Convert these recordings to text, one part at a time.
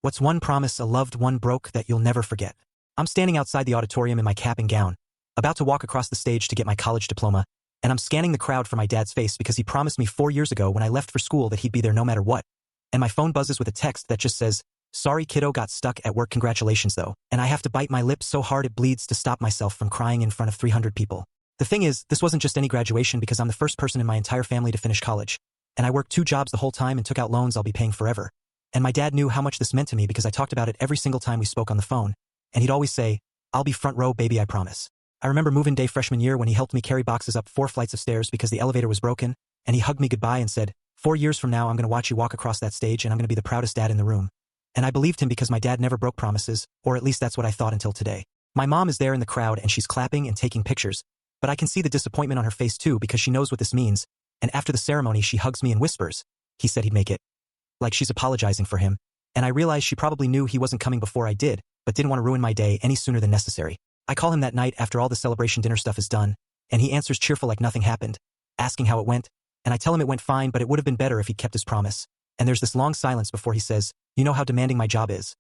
What's one promise a loved one broke that you'll never forget? I'm standing outside the auditorium in my cap and gown, about to walk across the stage to get my college diploma, and I'm scanning the crowd for my dad's face because he promised me 4 years ago when I left for school that he'd be there no matter what. And my phone buzzes with a text that just says, "Sorry kiddo, got stuck at work, congratulations though." And I have to bite my lip so hard it bleeds to stop myself from crying in front of 300 people. The thing is, this wasn't just any graduation because I'm the first person in my entire family to finish college. And I worked 2 jobs the whole time and took out loans I'll be paying forever. And my dad knew how much this meant to me because I talked about it every single time we spoke on the phone. And he'd always say, "I'll be front row, baby, I promise." I remember move-in day freshman year when he helped me carry boxes up 4 flights of stairs because the elevator was broken, and he hugged me goodbye and said, "4 years from now I'm going to watch you walk across that stage and I'm going to be the proudest dad in the room." And I believed him because my dad never broke promises, or at least that's what I thought until today. My mom is there in the crowd and she's clapping and taking pictures, but I can see the disappointment on her face too because she knows what this means, and after the ceremony she hugs me and whispers, "He said he'd make it." Like she's apologizing for him, and I realize she probably knew he wasn't coming before I did, but didn't want to ruin my day any sooner than necessary. I call him that night after all the celebration dinner stuff is done, and he answers cheerful like nothing happened, asking how it went, and I tell him it went fine but it would have been better if he'd kept his promise. And there's this long silence before he says, "You know how demanding my job is."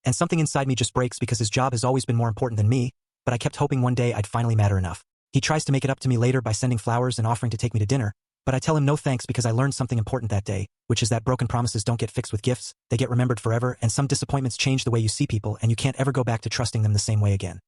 And something inside me just breaks because his job has always been more important than me, but I kept hoping one day I'd finally matter enough. He tries to make it up to me later by sending flowers and offering to take me to dinner, but I tell him no thanks because I learned something important that day, which is that broken promises don't get fixed with gifts, they get remembered forever, and some disappointments change the way you see people and you can't ever go back to trusting them the same way again.